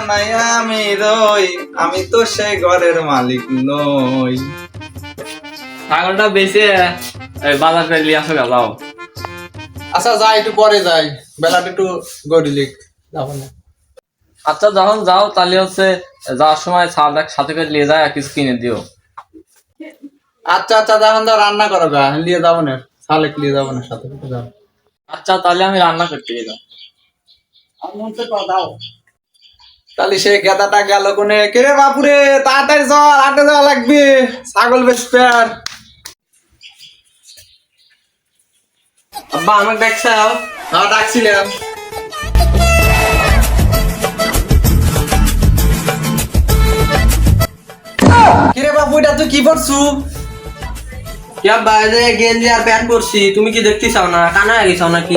বিছানায় আমি রই, আমি তো সেই ঘরের মালিক নই। ছাগলটা বেঁচে বাজারে নিয়ে আসো যাও। আচ্ছা যাই, একটু পরে যাই, বেলাটা একটু গড়িলিক যাবো না। আচ্ছা যখন যাও তাহলে হচ্ছে যাওয়ার সময় ছাগলটা সাথে করে নিয়ে যায় আর কিছু কিনে দিও। আচ্ছা আচ্ছা, যখন যা রান্না করো গা, নিয়ে যাবো না, সালেক নিয়ে যাবো না, সাথে সাথে যাবো। আচ্ছা তাহলে আমি রান্না করতে গেলাম। তাহলে সে গেদাটা গেল কোনে, কেরে বাপুরে তাড়াতাড়ি চল, আটে যাওয়া লাগবে, ছাগল বেচতে। আর আব্বা আমাকে দেখছো? হ্যাঁ ডাকছিলাম। কিরে বাপু, এটা তুই কি করছু? বাইরে গেঞ্জি আর প্যান্ট পরছি, তুমি কি দেখতে চাও না? কানা হয়ে গেছাও নাকি?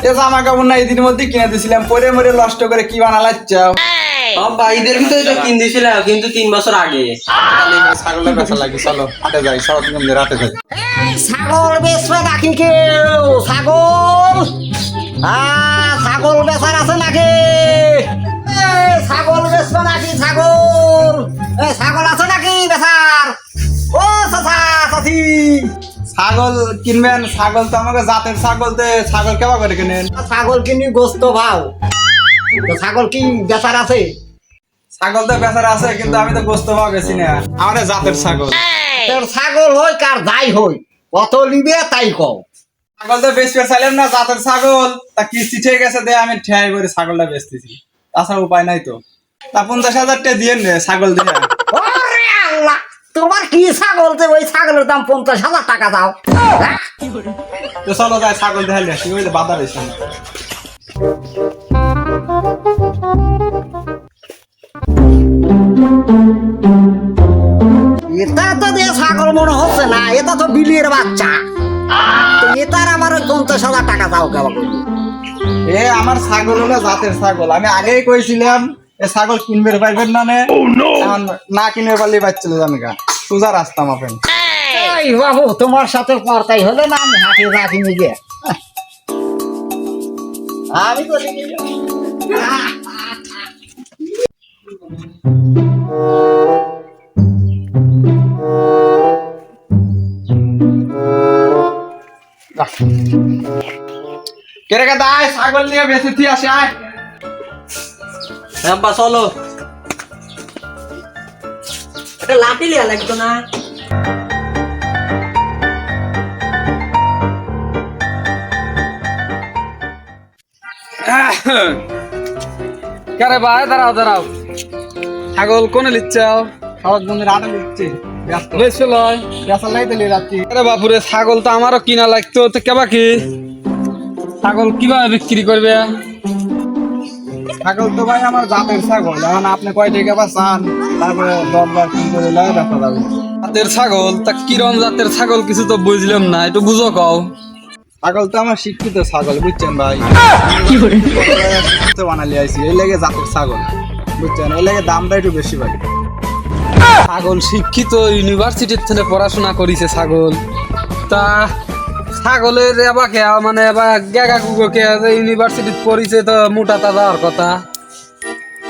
এ জামা কাপড় না এদিনের মধ্যে কিনে দিছিলাম, পরে মরে নষ্ট করে কি বানালাচ্ছাও? ঈদের ভিতরে তো কিন দিছিল, কিন্তু 3 বছর আগে। ছাগলের বেচা লাগবে, চলো হাটে যাই, শরৎ গঞ্জের হাটে যাই। ছাগল বেচবে নাকি কেউ? ছাগল ছাগল বেচার আছে নাকি? ছাগল বেচবে নাকি? ছাগল আছে নাকি বেচার? ও চাচা চাচি, ছাগল কিনবেন? ছাগল তো আমাকে জাতের ছাগল, ছাগল কেবা করে কিনেন? ছাগল কিনি গোস্ত ভাও, ছাগল কি বেচার আছে? ছাগল তো বেচার আছে, কিন্তু আমি তো গোস্ত পাওয়া গেছি না, আমার জাতের ছাগল। তোর ছাগল হই কার যাই হই, কত লিবে তাই কও। ছাগল তো বেচতে চাইলাম না, জাতের ছাগল, তা কিস্তি ঠিক আছে দে, আমি ঠেয়াই করে ছাগলটা বেচতেছি, তাছাড়া উপায় নাই তো। তা 50,000 টাকা দিয়ে নে ছাগল দিয়ে। ওরে আল্লাহ, তোমার কি ছাগল যে ওই ছাগলের দাম 50,000 টাকা দাও? হ্যাঁ? তো চলো যাই, ছাগল দেখালে আসি, ওই যে বাধা রয়েছে না। এটা তো দিয়ে ছাগল মনে হচ্ছে না, এটা তো বিলির বাচ্চা। তো এটার আমার ওই 50,000 টাকা দাও কেবা করবি? এ আমার ছাগল হলো জাতের ছাগল, আমি আগেই কইছিলাম এ ছাগল কিনবে পারবেন না নে, এখন না কিনবে পারলে বাচ্চা জানে গা, সোজা রাস্তা মাপেন। এই বাবু, তোমার সাথে পর্তাই হলে না আমি হাঁটি রাখি নিজে। আমি তো কেরে কা দাই ছাগল নিয়ে বেঁচে থি আসে, আয়। আব্বা চলো, এটা লাঠি লিয়া লাগতো না? কেরে ভাই দাঁড়াও দাঁড়াও, ছাগল কোনে লিচ্ছাও? শরৎ গঞ্জের হাটে লিচ্ছি, বেচে লয়, বেচার লাইতে লিয়ে যাচ্ছি। আরে বাপুরে, ছাগল তো আমারও কিনা লাগতো, তো কেবা কি ছাগল কিভাবে বিক্রি করবে? ছাগল তো ভাই আমার জাতের ছাগল, এখন আপনি কয় টাকা বা চান, তারপরে দরবার কি করে লয় দেখা যাবে। জাতের ছাগল তা কিরম জাতের ছাগল কিছু তো বুঝলাম না, একটু বুঝো কও। ছাগল তো আমার শিক্ষিত ছাগল, বুঝছেন ভাই, কি করে শিক্ষিত বানালি আইছি, এই লেগে জাতের ছাগল, বুঝছেন, এই লেগে দামটা একটু বেশি ভাই। ছাগল শিক্ষিত, ইউনিভার্সিটির থেকে পড়াশোনা করিছে ছাগল, তা ছাগলের এবার কে মানে এবার গেগা কুকুরকে ইউনিভার্সিটি পড়িছে, তো মোটা তাজা আর কথা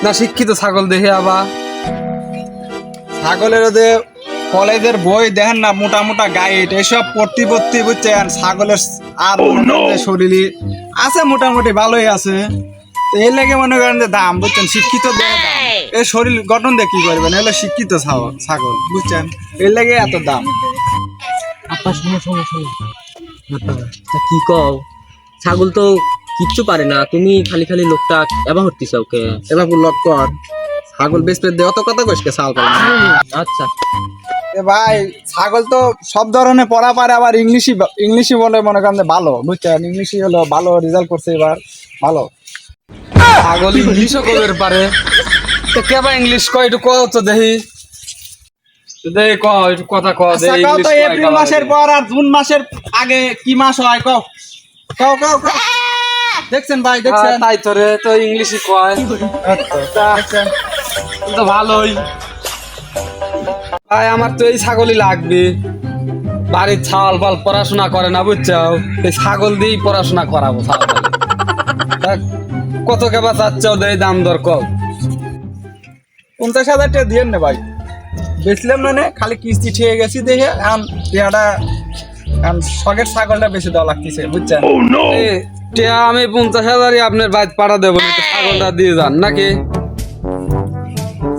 না, শিক্ষিত ছাগল দেখে আবার। ছাগলের যে কলেজের বই দেখেন না, মোটা মোটা গাইড এসব পড়তে পড়তে, বুঝছেন, ছাগলের আর শরীরে আছে মোটামুটি ভালোই আছে, তো এই লেগে মনে করেন যে দাম, বুঝছেন, শিক্ষিত এই শরীর গঠন দিয়ে কি করবেন, এগুলো শিক্ষিত ছাগল, বুঝছেন, এর লেগে এত দাম। আপা শোনো শোনো শোনো, কি কও? ছাগল তো কিচ্ছু পারে না, তুমি খালি খালি লোকটা এবার হচ্ছিস ওকে। এবার লক কর, ছাগল বেচতে দে, অত কথা কইসকে ছাগল পারে না। আচ্ছা এ ভাই, ছাগল তো সব ধরনের পড়া পারে, আবার ইংলিশই বলে মনে করেন যে ভালো, বুঝছেন, ইংলিশই হলো ভালো রেজাল্ট করছে এবার, ভালো। ছাগল ইংলিশও কবের পারে, তো কেবা ইংলিশ কয় একটু কও তো দেখি, দেখি কও একটু কথা কও দে। ইংলিশ এপ্রিল মাসের পর আর জুন মাসের আগে কি মাস হয় কও, কও কও কও। দেখছেন ভাই, দেখছেন, তাই তো রে, তো ইংলিশই কয়, দেখছেন তো ভালোই। ভাই আমার তো এই ছাগলই লাগবে, বাড়ির ছাল পাল পড়াশোনা করে না, বুঝছো, এই ছাগল দিয়েই পড়াশোনা করাবো ছাগল। কত কেবা চাচ্ছ, দেই দাম দর কও। 50,000 টাকা দিয়ে নে ভাই, বেচলাম মানে খালি কিস্তি ঠেয়ে গেছি দেখে এখন টিয়াটা এখন শখের ছাগলটা বেশি দেওয়া লাগতেছে বুঝছেন। টিয়া আমি 50,000ই আপনার বাইত পাঠা দেবো না, ছাগলটা দিয়ে যান নাকি।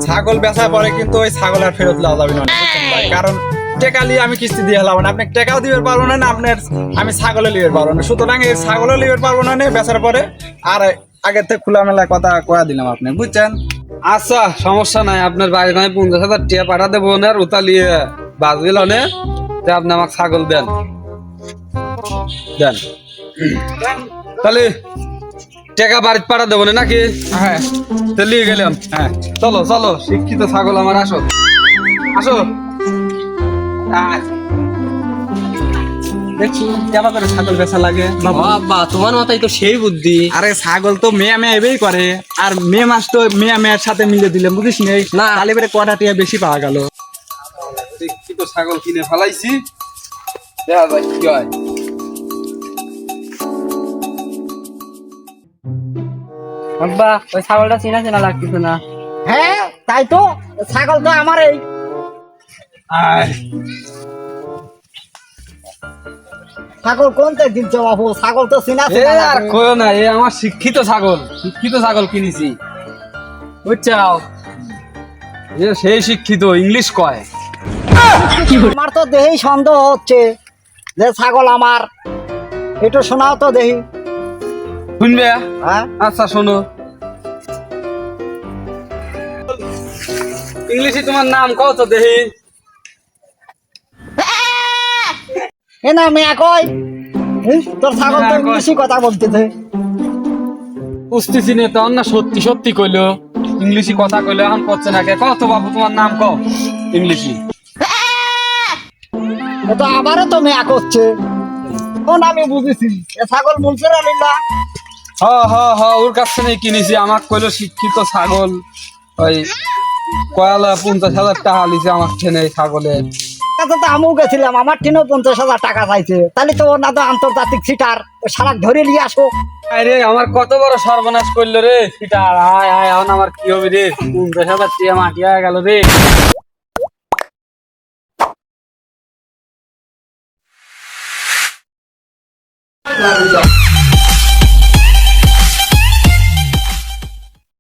ছাগল বেচার পরে কিন্তু ওই ছাগল আর ফেরত দেওয়া যাবে না বুঝছেন ভাই, কারণ টেকা নিয়ে আমি কিস্তি দিয়ে হলাম না, আপনি টেকাও দিতে পারবো না, না আপনার আমি ছাগলও লিয়ে পারবো না, সুতরাং এই ছাগলও লিয়ে পারবো না বেচার পরে। আর আগের থেকে খোলামেলা কথা কয়া দিলাম আপনি বুঝছেন। আচ্ছা সমস্যা নাই, আপনার বাড়িতে আমি 50,000 টাকা পাঠা দেবো না, আর ওটা নিয়ে বাজবিল অনে আপনি আমাকে ছাগল দেন দেন, তাহলে টাকা বাড়িতে পাঠা দেবো না নাকি। হ্যাঁ লিয়ে গেলাম, হ্যাঁ চলো চলো শিক্ষিত ছাগল আমার, আসো আসো। দেখছি কেমন করে ছাগল বেচা লাগে। বাবা তোমার মাথায় তো সেই বুদ্ধি। আরে ছাগল তো মেয়া মেয়া এবেই করে, আর মেয়ে মাস তো মেয়া মেয়ের সাথে মিলে দিলাম বুঝিস নি না, তাহলে এবারে কটা টিয়া বেশি পাওয়া গেল। দেখছি তো ছাগল কিনে ফেলাইছি, দেখা যায় কি হয়। বাবা ওই ছাগলটা চেনা চেনা লাগতেছে না। হ্যাঁ তাই তো, ছাগল তো আমার এই। আয় ছাগল কোনটা কিনছো বাবু? ছাগল তো চিনা এ চেনা আর লাগে। কইও না, এ আমার শিক্ষিত ছাগল কিনেছি বুঝছাও, এ সেই শিক্ষিত, ইংলিশ কয়। আমার তো দেহি সন্দেহ হচ্ছে যে ছাগল আমার, একটু শোনাও তো দেহি। শুনবে? হ্যাঁ আচ্ছা শোনো, ইংলিশে তোমার নাম কও তো দেখি। এ না মেয়া কই, তোর ছাগল তো মেয়া কই। ইংলিশই কথা বলতেছে। বুঝতেছি না তো, না সত্যি সত্যি কইলো, ইংলিশে কথা কইলো, এখন করছে না কে, কও তো বাবু তোমার নাম কও ইংলিশে। এ তো আবারও তো মেয়া করছে, কোন আমি বুঝেছি এ ছাগল বলছে না লিল্লা। হ হ হ ওর কাছ থেকে কিনেছি, আমার কইলো শিক্ষিত ছাগল, ওই কয়ালা 50,000 টাকা লিছে আমার ঠেনে ছাগলের। কাছে তো আমিও গেছিলাম, আমার টিনও 50,000 টাকা চাইছে, তাহলে তো ওর না তো আন্তর্জাতিক সিটার, সারাক ধরে নিয়ে আসো। আরে আমার কত বড় সর্বনাশ করলো রে ফিটার, আয় আয় এখন আমার কি হবে রে, 50,000 টাকা মাটি হয়ে গেল রে।